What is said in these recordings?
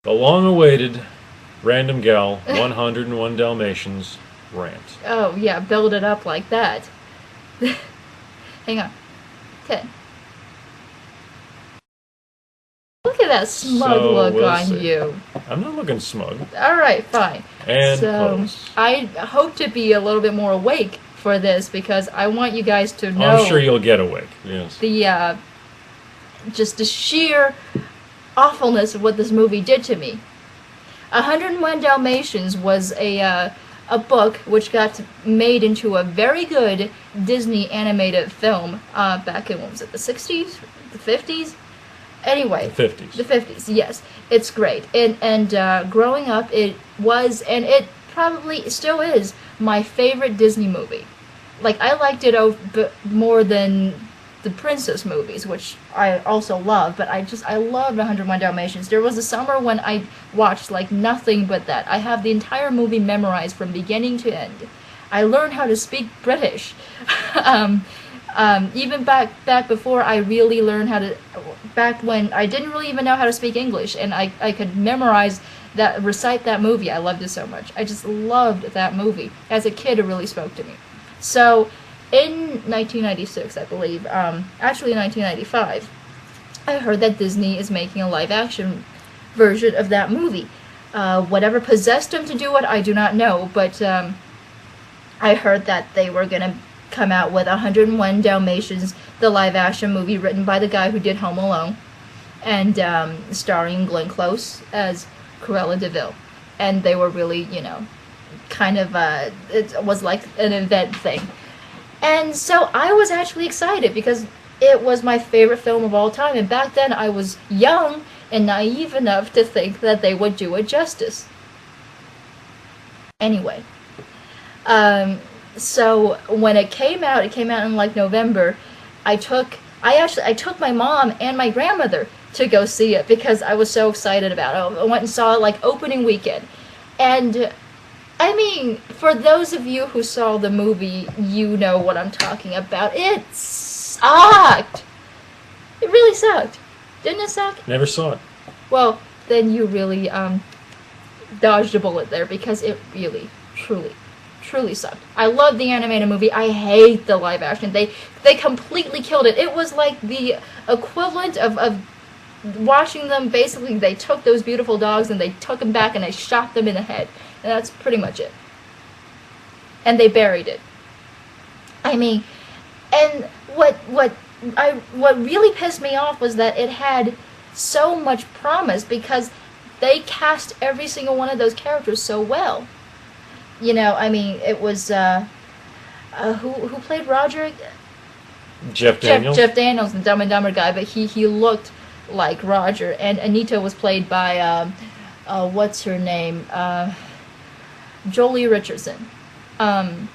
The long-awaited Random Gal 101 Dalmatians rant. Oh, yeah, build it up like that. Hang on. 10. Look at that smug look on you. I'm not looking smug. Alright, fine. And so, close. I hope to be a little bit more awake for this because I want you guys to know... I'm sure you'll get awake, yes. Just the sheer awfulness of what this movie did to me. 101 Dalmatians was a book which got made into a very good Disney animated film back in, what was it, the 60s? The 50s? Anyway. The 50s. The 50s, yes. It's great. And growing up, it was, and it probably still is, my favorite Disney movie. Like, I liked it more than the princess movies, which I also love, but I loved 101 Dalmatians. There was a summer when I watched like nothing but that. I have the entire movie memorized from beginning to end. I learned how to speak British. Even back before I really learned how to, back when I didn't really even know how to speak English, and I could memorize that, recite that movie. I loved it so much. I just loved that movie. As a kid, it really spoke to me. So, in 1996, I believe, actually 1995, I heard that Disney is making a live-action version of that movie. Whatever possessed them to do it, I do not know, but I heard that they were going to come out with 101 Dalmatians, the live-action movie written by the guy who did Home Alone, and starring Glenn Close as Cruella de Vil. And they were really, you know, kind of, it was like an event thing. And so I was actually excited because it was my favorite film of all time, and back then I was young and naive enough to think that they would do it justice. Anyway, so when it came out in like November. I took my mom and my grandmother to go see it because I was so excited about it. I went and saw it like opening weekend, and I mean, for those of you who saw the movie, you know what I'm talking about. It sucked. It really sucked. Didn't it suck? Never saw it. Well, then you really dodged a bullet there because it really, truly sucked. I love the animated movie. I hate the live action. They completely killed it. It was like the equivalent of watching them. Basically, they took those beautiful dogs and they took them back and they shot them in the head. And that's pretty much it. And they buried it. I mean, and what really pissed me off was that it had so much promise because they cast every single one of those characters so well. You know, I mean, it was who played Roger? Jeff Daniels. Jeff Daniels, the Dumb and Dumber guy, but he looked like Roger. And Anita was played by what's her name? Jolie Richardson. And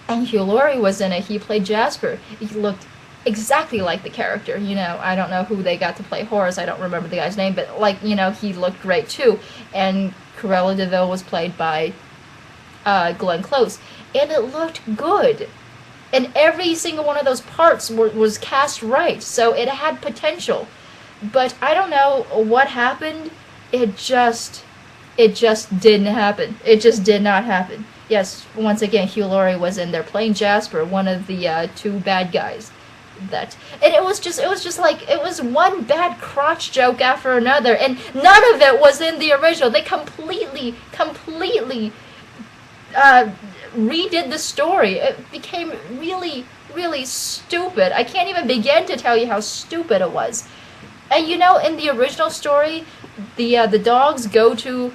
Hugh Laurie was in it. He played Jasper. He looked exactly like the character. You know, I don't know who they got to play Horace. I don't remember the guy's name, but like, you know, he looked great too. And Cruella de Vil was played by Glenn Close, and it looked good. And every single one of those parts was cast right, so it had potential. But I don't know what happened. It just didn't happen. It just did not happen. Yes, once again, Hugh Laurie was in there playing Jasper, one of the two bad guys. And it was just like, it was one bad crotch joke after another, and none of it was in the original. They completely redid the story. It became really stupid. I can't even begin to tell you how stupid it was. And you know, in the original story, the dogs go to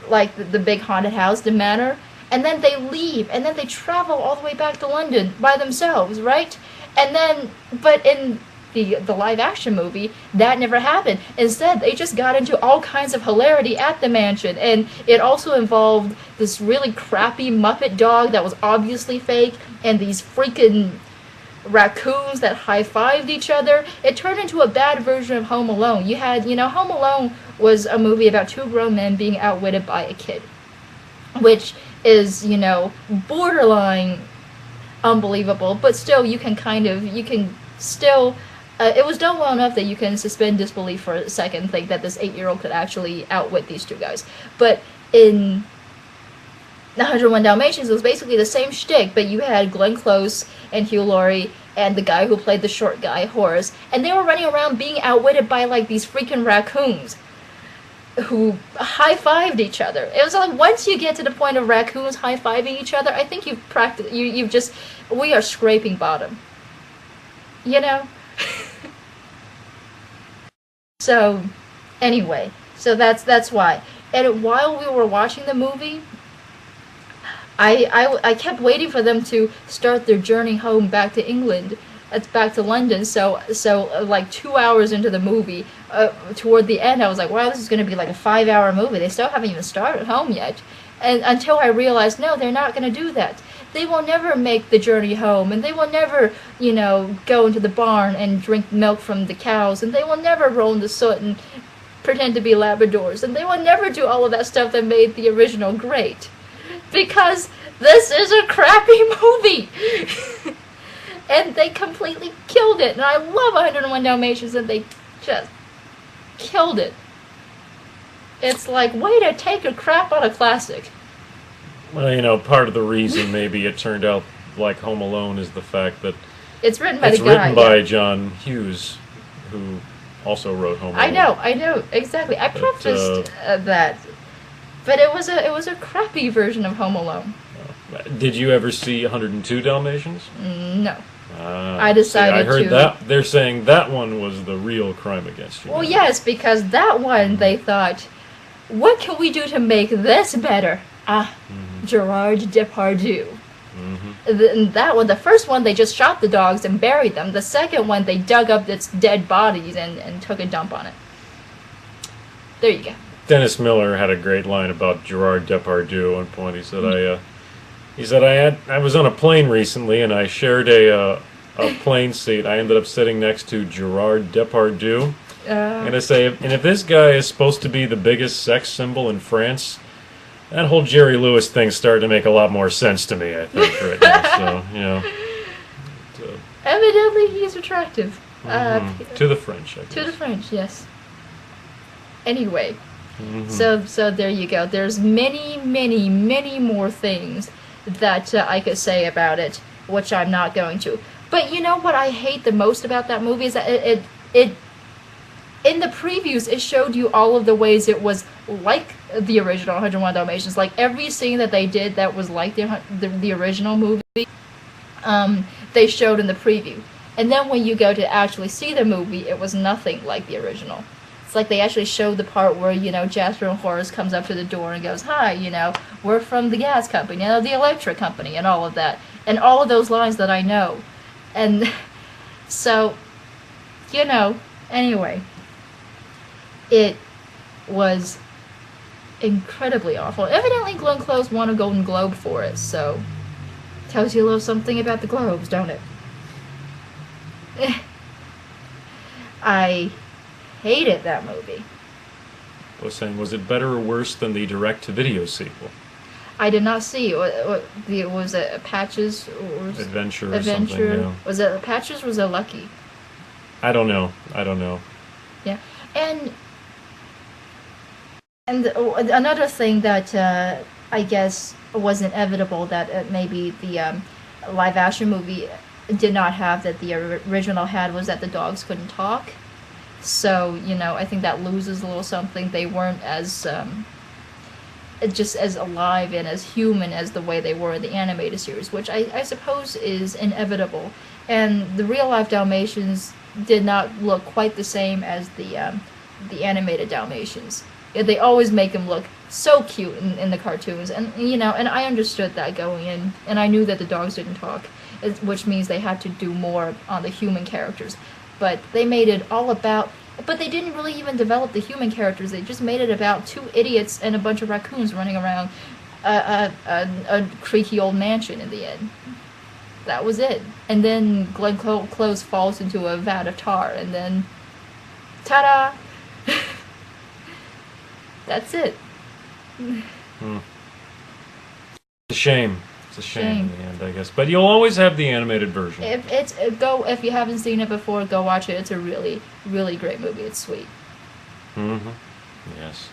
like the big haunted house, the manor, and then they leave, and then they travel all the way back to London by themselves, right? And then, but in the live action movie, that never happened. Instead, they just got into all kinds of hilarity at the mansion, and it also involved this really crappy Muppet dog that was obviously fake, and these freaking raccoons that high-fived each other. It turned into a bad version of Home Alone. You had, you know, Home Alone was a movie about two grown men being outwitted by a kid, which is, you know, borderline unbelievable, but still you can still it was done well enough that you can suspend disbelief for a second and think that this 8-year-old could actually outwit these two guys. But in 101 Dalmatians, it was basically the same shtick, but you had Glenn Close and Hugh Laurie and the guy who played the short guy, Horace, and they were running around being outwitted by, like, these freaking raccoons who high-fived each other. It was like, once you get to the point of raccoons high-fiving each other, I think you've just, we are scraping bottom. You know? So, anyway, so that's why. And while we were watching the movie, I kept waiting for them to start their journey home back to England, back to London. So like 2 hours into the movie, toward the end, I was like, wow, this is going to be like a 5-hour movie. They still haven't even started home yet. And until I realized, no, they're not going to do that. They will never make the journey home, and they will never, you know, go into the barn and drink milk from the cows, and they will never roll in the soot and pretend to be Labradors, and they will never do all of that stuff that made the original great. Because this is a crappy movie! And they completely killed it, and I love 101 Dalmatians, and they just killed it. It's like, way to take a crap on a classic. Well, you know, part of the reason maybe it turned out like Home Alone is the fact that it's written by it's the guy. written by John Hughes, who also wrote Home Alone. I know, exactly. I prefaced that, but it was a crappy version of Home Alone. Did you ever see 102 Dalmatians? No. I decided I heard to. that they're saying that one was the real Crime Against Humanity. Well, yes, because that one they thought, what can we do to make this better? Gerard Depardieu. That one, the first one, they just shot the dogs and buried them. The second one, they dug up its dead bodies and took a dump on it. There you go. Dennis Miller had a great line about Gerard Depardieu at one point. He said, I was on a plane recently and I shared a plane seat. I ended up sitting next to Gerard Depardieu. And I say, and if this guy is supposed to be the biggest sex symbol in France, that whole Jerry Lewis thing started to make a lot more sense to me, I think, right now. So, you know. Evidently, he's attractive. To the French, I guess. To the French, yes. Anyway, so there you go. There's many, many, many more things that I could say about it, which I'm not going to. But you know what I hate the most about that movie is that it in the previews, it showed you all of the ways it was like the original 101 Dalmatians. Like, every scene that they did that was like the original movie, they showed in the preview. And then when you go to actually see the movie, it was nothing like the original. It's like they actually showed the part where, you know, Jasper and Horace comes up to the door and goes, hi, you know, we're from the gas company, you know, the electric company, and all of that. And all of those lines that I know. And so, you know, anyway. It was incredibly awful. Evidently, Glenn Close won a Golden Globe for it, so tells you a little something about the Globes, don't it? I hated that movie. I was saying, was it better or worse than the direct-to-video sequel? I did not see. Was it Patches? Or Adventure or something, yeah. Was it Patches or was it Lucky? I don't know. Yeah, and another thing that I guess was inevitable that maybe the live-action movie did not have that the original had was that the dogs couldn't talk. So, you know, I think that loses a little something. They weren't as just as alive and as human as the way they were in the animated series, which I suppose is inevitable. And the real-life Dalmatians did not look quite the same as the animated Dalmatians. They always make them look so cute in the cartoons, and you know, and I understood that going in, and I knew that the dogs didn't talk, which means they had to do more on the human characters. But they made it all about, but they didn't really even develop the human characters. They just made it about two idiots and a bunch of raccoons running around a creaky old mansion in the end. That was it. And then Glenn Close falls into a vat of tar, and then ta-da! That's it. It's a shame. a shame in the end, I guess. But you'll always have the animated version. If you haven't seen it before, go watch it. It's a really, really great movie. It's sweet. Mm-hmm. Yes.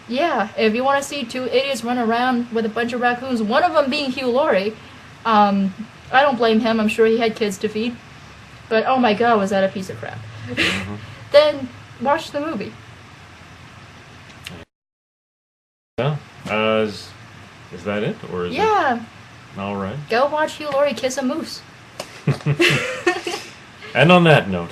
Yeah, if you want to see two idiots run around with a bunch of raccoons, one of them being Hugh Laurie, I don't blame him. I'm sure he had kids to feed. But oh my god, was that a piece of crap. Mm-hmm. Then watch the movie. Yeah. Is that it? Or is yeah. It? All right. Go watch Hugh Laurie kiss a moose. And on that note.